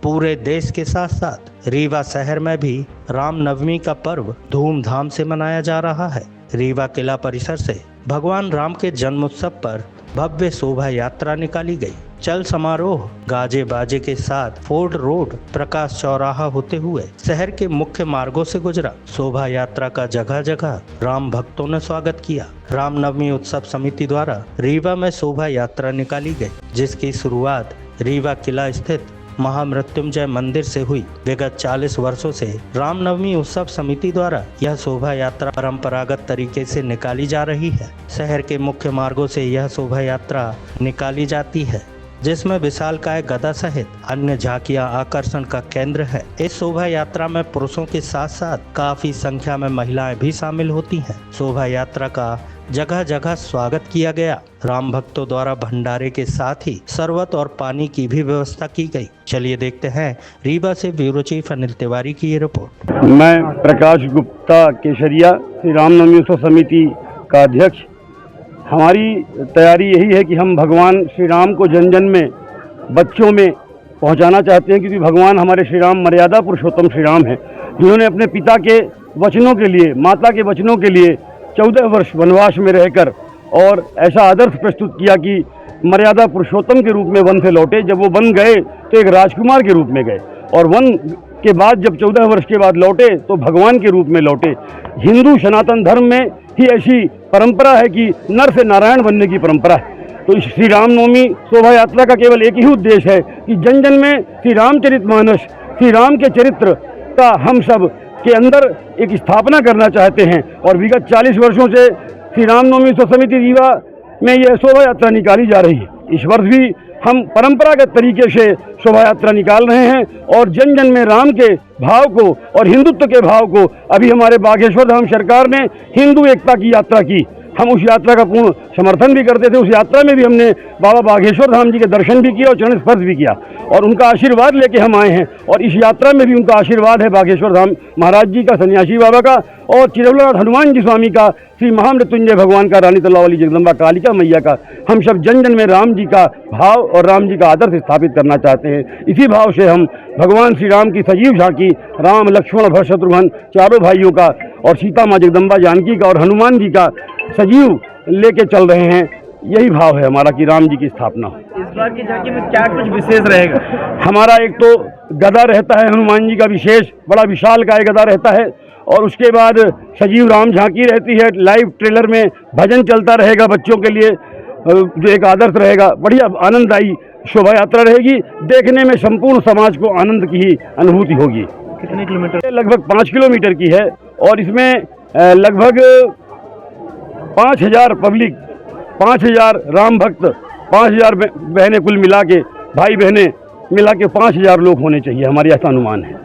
पूरे देश के साथ साथ रीवा शहर में भी रामनवमी का पर्व धूमधाम से मनाया जा रहा है। रीवा किला परिसर से भगवान राम के जन्मोत्सव पर भव्य शोभा यात्रा निकाली गई। चल समारोह गाजे बाजे के साथ फोर्ट रोड, प्रकाश चौराहा होते हुए शहर के मुख्य मार्गों से गुजरा। शोभा यात्रा का जगह जगह राम भक्तों ने स्वागत किया। रामनवमी उत्सव समिति द्वारा रीवा में शोभा यात्रा निकाली गई, जिसकी शुरुआत रीवा किला स्थित महामृत्युंजय मंदिर से हुई। विगत 40 वर्षों से रामनवमी उत्सव समिति द्वारा यह शोभा यात्रा परंपरागत तरीके से निकाली जा रही है। शहर के मुख्य मार्गों से यह शोभा यात्रा निकाली जाती है, जिसमें विशालकाय गदा सहित अन्य झांकियां आकर्षण का केंद्र है। इस शोभा यात्रा में पुरुषों के साथ साथ काफी संख्या में महिलाएं भी शामिल होती हैं। शोभा यात्रा का जगह जगह स्वागत किया गया। राम भक्तों द्वारा भंडारे के साथ ही शरबत और पानी की भी व्यवस्था की गई। चलिए देखते हैं रीवा से ब्यूरो चीफ अनिल तिवारी की ये रिपोर्ट। मैं प्रकाश गुप्ता केशरिया, श्री रामनवमी उत्सव समिति का अध्यक्ष। हमारी तैयारी यही है कि हम भगवान श्री राम को जन जन में, बच्चों में पहुंचाना चाहते हैं, क्योंकि भगवान हमारे श्री राम मर्यादा पुरुषोत्तम श्री राम हैं, जिन्होंने अपने पिता के वचनों के लिए, माता के वचनों के लिए 14 वर्ष वनवास में रहकर और ऐसा आदर्श प्रस्तुत किया कि मर्यादा पुरुषोत्तम के रूप में वन से लौटे। जब वो वन गए तो एक राजकुमार के रूप में गए, और वन के बाद जब 14 वर्ष के बाद लौटे तो भगवान के रूप में लौटे। हिंदू सनातन धर्म में ही ऐसी परंपरा है कि नर से नारायण बनने की परंपरा है। तो इस श्री रामनवमी शोभा यात्रा का केवल एक ही उद्देश्य है कि जन जन में श्री रामचरितमानस, श्री राम के चरित्र का हम सब के अंदर एक स्थापना करना चाहते हैं। और विगत 40 वर्षों से श्री रामनवमी उत्सव समिति रीवा में यह शोभा यात्रा निकाली जा रही है। इस वर्ष भी हम परंपरागत तरीके से शोभा यात्रा निकाल रहे हैं और जन जन में राम के भाव को और हिंदुत्व के भाव को, अभी हमारे बागेश्वर धाम सरकार ने हिंदू एकता की यात्रा की, हम उस यात्रा का पूर्ण समर्थन भी करते थे। उस यात्रा में भी हमने बाबा बागेश्वर धाम जी के दर्शन भी किए और चरण स्पर्श भी किया, और उनका आशीर्वाद लेके हम आए हैं। और इस यात्रा में भी उनका आशीर्वाद है, बागेश्वर धाम महाराज जी का, सन्यासी बाबा का, और चिरौलानाथ हनुमान जी स्वामी का, श्री महामृत्युंजय भगवान का, रानी तल्लावाली जगदम्बा कालिका मैया का। हम सब जन जन में राम जी का भाव और राम जी का आदर्श स्थापित करना चाहते हैं। इसी भाव से हम भगवान श्री राम की सजीव झांकी, राम लक्ष्मण भरत शत्रुघ्न चारों भाइयों का, और सीता माँ जगदम्बा जानकी का और हनुमान जी का सजीव लेके चल रहे हैं। यही भाव है हमारा कि राम जी की स्थापना हो। इस बार की झांकी में क्या कुछ विशेष रहेगा? हमारा एक तो गदा रहता है, हनुमान जी का विशेष बड़ा विशाल काय गदा रहता है, और उसके बाद सजीव राम झांकी रहती है। लाइव ट्रेलर में भजन चलता रहेगा बच्चों के लिए, जो एक आदर्श रहेगा। बढ़िया आनंददायी शोभा यात्रा रहेगी, देखने में संपूर्ण समाज को आनंद की ही अनुभूति होगी। कितने किलोमीटर? लगभग 5 किलोमीटर की है, और इसमें लगभग 5000 पब्लिक, 5000 राम भक्त, 5000 बहनें कुल मिला के, भाई बहनें मिला के 5000 लोग होने चाहिए, हमारी ऐसा अनुमान है।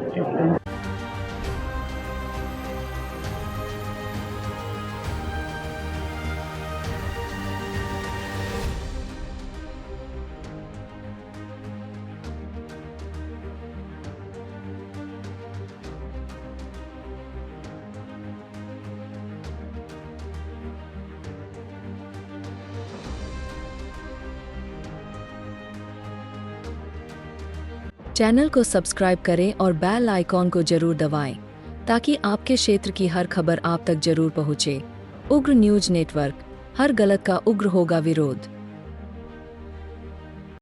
चैनल को सब्सक्राइब करें और बेल आइकॉन को जरूर दबाएं, ताकि आपके क्षेत्र की हर खबर आप तक जरूर पहुंचे। उग्र न्यूज नेटवर्क, हर गलत का उग्र होगा विरोध।